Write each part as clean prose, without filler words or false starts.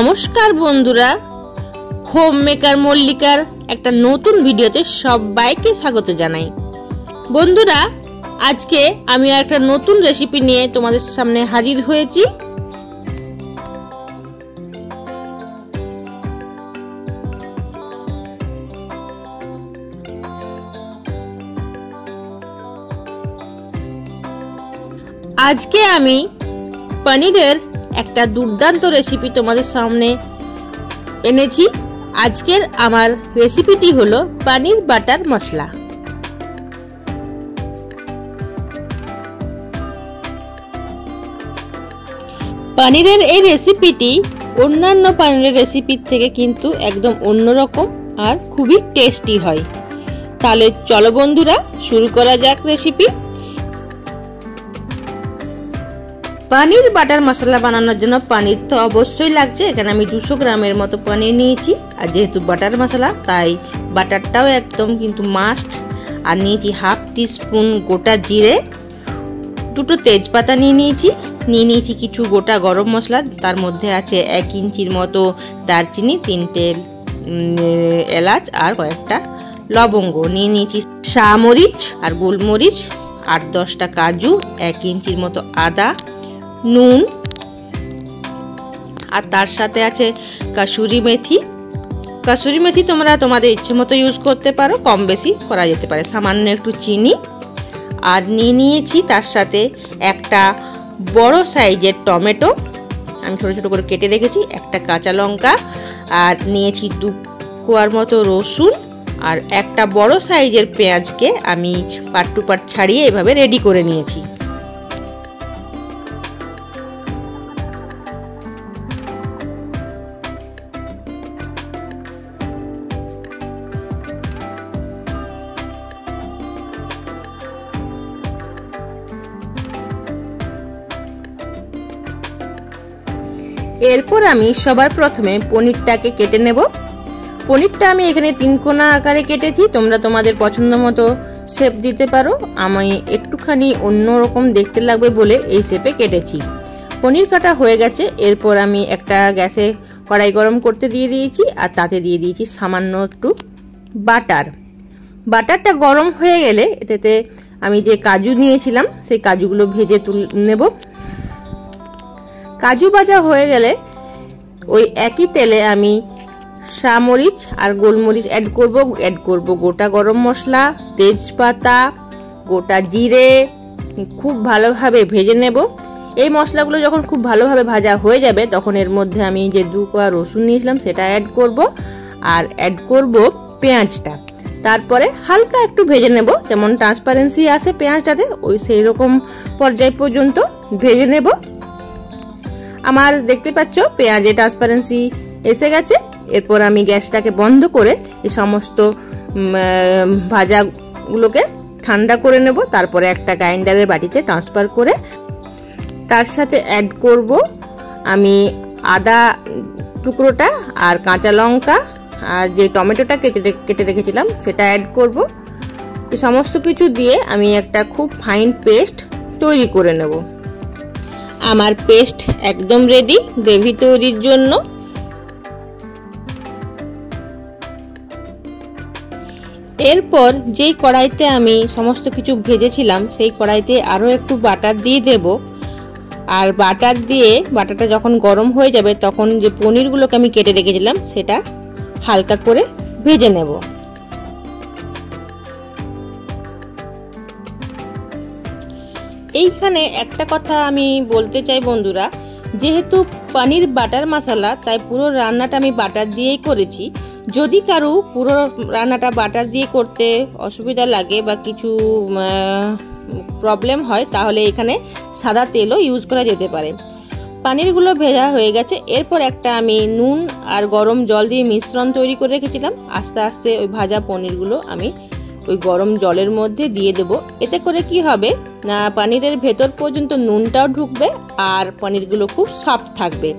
নমস্কার বন্ধুরা, home maker মল্লিকার একটা নতুন ভিডিওতে সবাইকে স্বাগত জানাই। বন্ধুরা, আজকে আমি একটা নতুন রেসিপি নিয়ে তোমাদের সামনে হাজির হয়েছি। আজকে আমি পনিরের একটা দুর্দান্ত রেসিপি তোমাদের সামনে এনেছি। আজকের আমার রেসিপিটি হলো পনির বাটার মশলা। পনিরের এই রেসিপিটি অন্যান্য পনিরের রেসিপির থেকে কিন্তু একদম অন্যরকম আর খুবই টেস্টি হয়। তাহলে চলো বন্ধুরা, শুরু করা যাক রেসিপি। পনির বাটার মশলা বানানোর জন্য পনির তো অবশ্যই লাগছে। এখানে আমি 200 গ্রামের মতো পনির নিয়েছি, আর যেহেতু বাটার মশলা তাই বাটারটাও একদম কিন্তু মাস্ট। আর নিয়েছি হাফ টিস্পুন গোটা জিরে, 2টো তেজপাতা নিয়েছি কিছু গোটা গরম মশলা, তার মধ্যে আছে 1 ইঞ্চির মতো দারচিনি, 3টে এলাচ আর কয়েকটা লবঙ্গ, নিয়েছি শামরিচ আর গোলমরিচ, 8-10টা কাজু, 1 ইঞ্চির মতো আদা, নুন, আর তার সাথে আছে কাসুরি মেথি তোমরা তোমাদের ইচ্ছে মতো ইউজ করতে পারো, কম বেশি করা যেতে পারে, সামান্য একটু চিনি। আর নিয়েছি তার সাথে একটা বড় সাইজের টমেটো, আমি ছোট ছোট করে কেটে রেখেছি, একটা কাঁচা লঙ্কা, আর নিয়েছি 2 কোয়ার মতো রসুন, আর একটা বড় সাইজের পেঁয়াজকে আমি পার্ট টু পার্ট ছাড়িয়ে এভাবে রেডি করে নিয়েছি। এরপর আমি সবার প্রথমে পনিরটাকে কেটে নেব। পনিরটা আমি এখানে 3 কোনা আকারে কেটেছি, তোমরা তোমাদের পছন্দ মতো শেপ দিতে পারো। আমি একটুখানি অন্যরকম দেখতে লাগবে বলে এই শেপে কেটেছি। পনির কাটা হয়ে গেছে। এরপর আমি একটা গ্যাসে কড়াই গরম করতে দিয়ে দিয়েছি, আর তাতে দিয়ে দিয়েছি সামান্য একটু বাটারটা গরম হয়ে গেলে এতে আমি যে কাজু নিয়েছিলাম সেই কাজুগুলো ভেজে তুলে নেব। কাজু ভাজা হয়ে গেলে ওই একই তেলে আমি শামরিচ আর গোলমরিচ অ্যাড করব গোটা গরম মশলা, তেজপাতা, গোটা জিরে, খুব ভালোভাবে ভেজে নেব। এই মশলাগুলো যখন খুব ভালোভাবে ভাজা হয়ে যাবে তখন এর মধ্যে আমি যে 2 কোয়া রসুন নিয়েছিলাম সেটা অ্যাড করব, আর অ্যাড করব পেঁয়াজটা। তারপরে হালকা একটু ভেজে নেব, যেমন ট্রান্সপারেন্সি আসে পেঁয়াজটাতে, ওই সেই রকম পর্যায় পর্যন্ত ভেজে নেব। আমার দেখতে পাচ্ছ পেঁয়াজে ট্রান্সপারেন্সি এসে গেছে। এরপর আমি গ্যাসটাকে বন্ধ করে এই সমস্ত ভাজাগুলোকে ঠান্ডা করে নেব। তারপরে একটা গ্রাইন্ডারের বাটিতে ট্রান্সফার করে তার সাথে অ্যাড করব আমি আদা টুকরোটা আর কাঁচা লঙ্কা, আর যে টমেটোটা কেটে রেখেছিলাম সেটা অ্যাড করব। এই সমস্ত কিছু দিয়ে আমি একটা খুব ফাইন পেস্ট তৈরি করে নেব। আমার পেস্ট একদম রেডি গ্রেভি তৈরির জন্য। এরপর যেই কড়াইতে আমি সমস্ত কিছু ভেজেছিলাম সেই কড়াইতে আরও একটু বাটার দিয়ে দেব, আর বাটারটা যখন গরম হয়ে যাবে তখন যে পনিরগুলোকে আমি কেটে রেখেছিলাম সেটা হালকা করে ভেজে নেব। এইখানে একটা কথা আমি বলতে চাই বন্ধুরা, যেহেতু পনির বাটার মশলা তাই পুরো রান্নাটা আমি বাটার দিয়েই করেছি। যদি কারো পুরো রান্নাটা বাটার দিয়ে করতে অসুবিধা লাগে বা কিছু প্রবলেম হয় তাহলে এখানে সাদা তেলও ইউজ করা যেতে পারে। পনিরগুলো ভেজা হয়ে গেছে। এরপর একটা আমি নুন আর গরম জল দিয়ে মিশ্রণ তৈরি করে রেখেছিলাম। আস্তে আস্তে ওই ভাজা পনিরগুলো আমি ওই গরম জলের মধ্যে দিয়ে দেব। এতে করে কি হবে না, পনিরের ভেতর পর্যন্ত নুনটাও ঢুকবে আর পনিরগুলো খুব সফট থাকবে।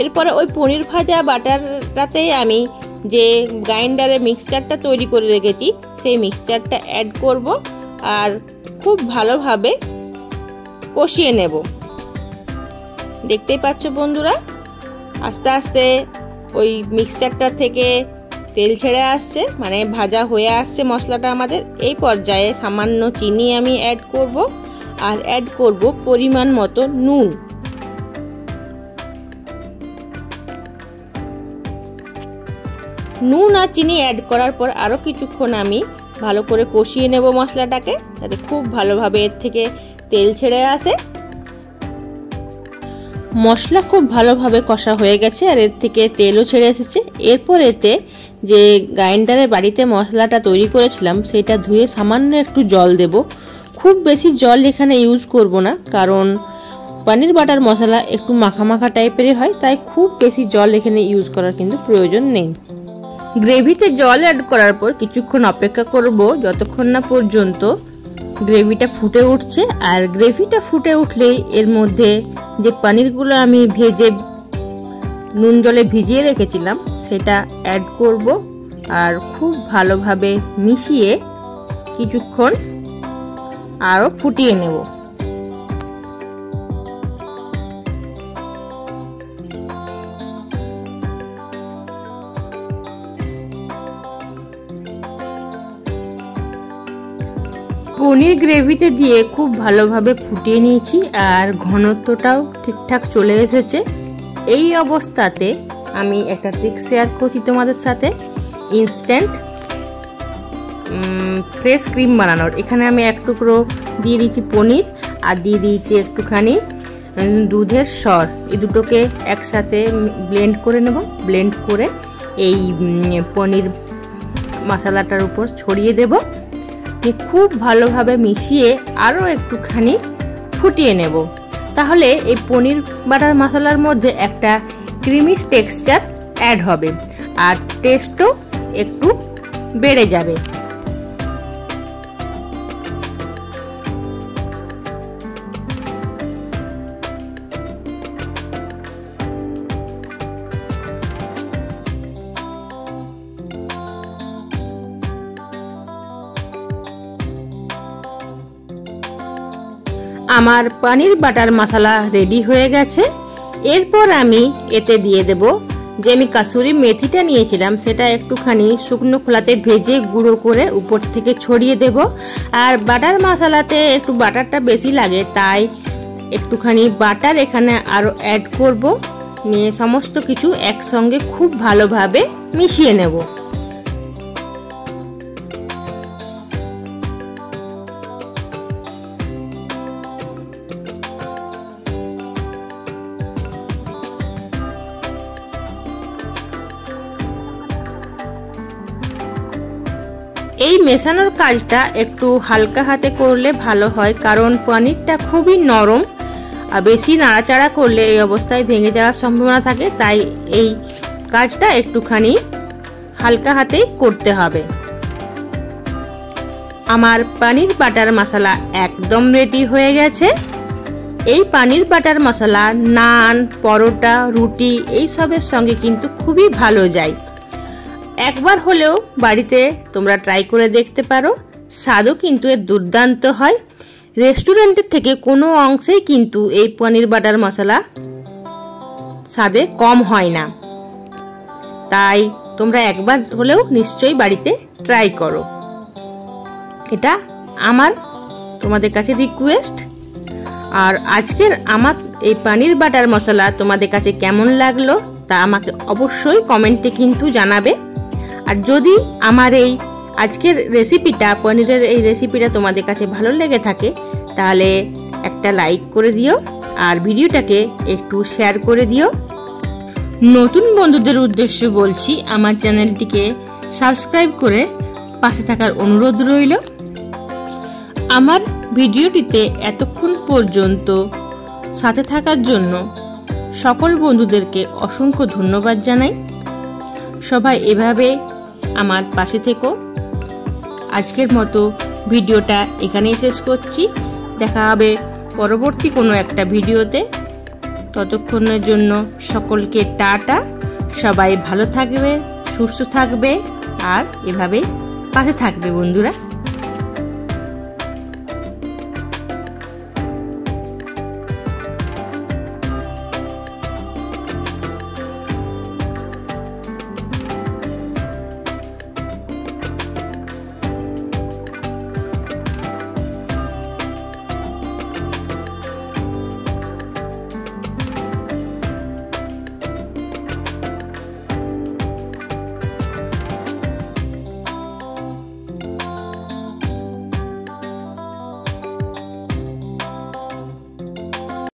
এরপরে ওই পনির ভাজা বাটারটাতে আমি যে গ্রাইন্ডারে মিক্সচারটা তৈরি করে রেখেছি সেই মিক্সচারটা অ্যাড করব, আর খুব ভালোভাবে কষিয়ে নেব। দেখতেই পাচ্ছ বন্ধুরা, আস্তে আস্তে ওই মিক্সচারটা থেকে তেল ছেড়ে আসছে, মানে ভাজা হয়ে আসছে মশলাটা আমাদের। এই পর্যায়ে সামান্য চিনি আমি অ্যাড করব আর অ্যাড করব পরিমাণ মতো নুন। নুন আর চিনি অ্যাড করার পর আরও কিছুক্ষণ আমি ভালো করে কষিয়ে নেব মশলাটাকে, যাতে খুব ভালোভাবে এর থেকে তেল ছেড়ে আসে। মশলা খুব ভালোভাবে কষা হয়ে গেছে আর এর থেকে তেলও ছেড়ে এসেছে। এরপর এতে যে গ্রাইন্ডারে বাড়িতে মশলাটা তৈরি করেছিলাম সেটা ধুয়ে সামান্য একটু জল দেব। খুব বেশি জল এখানে ইউজ করব না, কারণ পনির বাটার মশলা একটু মাখা মাখা টাইপেরই হয়, তাই খুব বেশি জল এখানে ইউজ করার কিন্তু প্রয়োজন নেই। গ্রেভিতে জল অ্যাড করার পর কিছুক্ষণ অপেক্ষা করব যতক্ষণ না পর্যন্ত গ্রেভিটা ফুটে উঠছে। আর গ্রেভিটা ফুটে উঠলেই এর মধ্যে যে পনিরগুলো আমি ভেজে নুন জলে ভিজিয়ে রেখেছিলাম সেটা অ্যাড করব আর খুব ভালোভাবে মিশিয়ে কিছুক্ষণ আরও ফুটিয়ে নেব। পনির গ্রেভিতে দিয়ে খুব ভালোভাবে ফুটিয়ে নিয়েছি আর ঘনত্বটাও ঠিকঠাক চলে এসেছে। এই অবস্থাতে আমি একটা ট্রিক শেয়ার করছি তোমাদের সাথে, ইনস্ট্যান্ট ফ্রেশ ক্রিম বানানোর। এখানে আমি এক টুকরো দিয়ে দিয়েছি পনির আর দিয়ে দিয়েছি একটুখানি দুধের সর। এই দুটোকে একসাথে ব্লেন্ড করে নেব। ব্লেন্ড করে এই পনির মশলাটার উপর ছড়িয়ে দেব। খুব ভালোভাবে মিশিয়ে আরও একটুখানি ফুটিয়ে নেব। তাহলে এই পনির বাটার মশলার মধ্যে একটা ক্রিমি টেক্সচার অ্যাড হবে আর টেস্টও একটু বেড়ে যাবে। আমার পনির বাটার মশলা রেডি হয়ে গেছে। এরপর আমি এতে দিয়ে দেব যে আমি কাসুরি মেথিটা নিয়েছিলাম সেটা একটুখানি শুকনো খোলাতে ভেজে গুঁড়ো করে উপর থেকে ছড়িয়ে দেব। আর বাটার মশলাতে একটু বাটারটা বেশি লাগে, তাই একটুখানি বাটার এখানে আরও অ্যাড করব। নিয়ে সমস্ত কিছু একসঙ্গে খুব ভালোভাবে মিশিয়ে নেব। এই মেশানোর কাজটা একটু হালকা হাতে করলে ভালো হয়, কারণ পনিরটা খুবই নরম আর বেশি নাড়াচাড়া করলে এই অবস্থায় ভেঙে যাওয়ার সম্ভাবনা থাকে। তাই এই কাজটা একটুখানি হালকা হাতেই করতে হবে। আমার পনির বাটার মশলা একদম রেডি হয়ে গেছে। এই পনির বাটার মশলা নান, পরোটা, রুটি এইসবের সঙ্গে কিন্তু খুবই ভালো যায়। একবার হলেও বাড়িতে তোমরা ট্রাই করে দেখতে পারো, স্বাদও কিন্তু এর দুর্দান্ত হয়। রেস্টুরেন্টের থেকে কোনো অংশেই কিন্তু এই পনির বাটার মশলা স্বাদে কম হয় না। তাই তোমরা একবার হলেও নিশ্চয়ই বাড়িতে ট্রাই করো। এটা আমার তোমাদের কাছে রিকোয়েস্ট। আর আজকের আমার এই পনির বাটার মশলা তোমাদের কাছে কেমন লাগলো তা আমাকে অবশ্যই কমেন্টে কিন্তু জানাবে। আর যদি আমার এই আজকের রেসিপিটা, পনিরের এই রেসিপিটা তোমাদের কাছে ভালো লেগে থাকে তাহলে একটা লাইক করে দিও আর ভিডিওটাকে একটু শেয়ার করে দিও। নতুন বন্ধুদের উদ্দেশ্যে বলছি, আমার চ্যানেলটিকে সাবস্ক্রাইব করে পাশে থাকার অনুরোধ রইল। আমার ভিডিওটিতে এতক্ষণ পর্যন্ত সাথে থাকার জন্য সকল বন্ধুদেরকে অসংখ্য ধন্যবাদ জানাই। সবাই এভাবে আমার পাশে থেকো। আজকের মতো ভিডিওটা এখানেই শেষ করছি। দেখা হবে পরবর্তী কোনো একটা ভিডিওতে। ততক্ষণের জন্য সকলকে টাটা। সবাই ভালো থাকবে, সুস্থ থাকবে আর এভাবে পাশে থাকবে বন্ধুরা।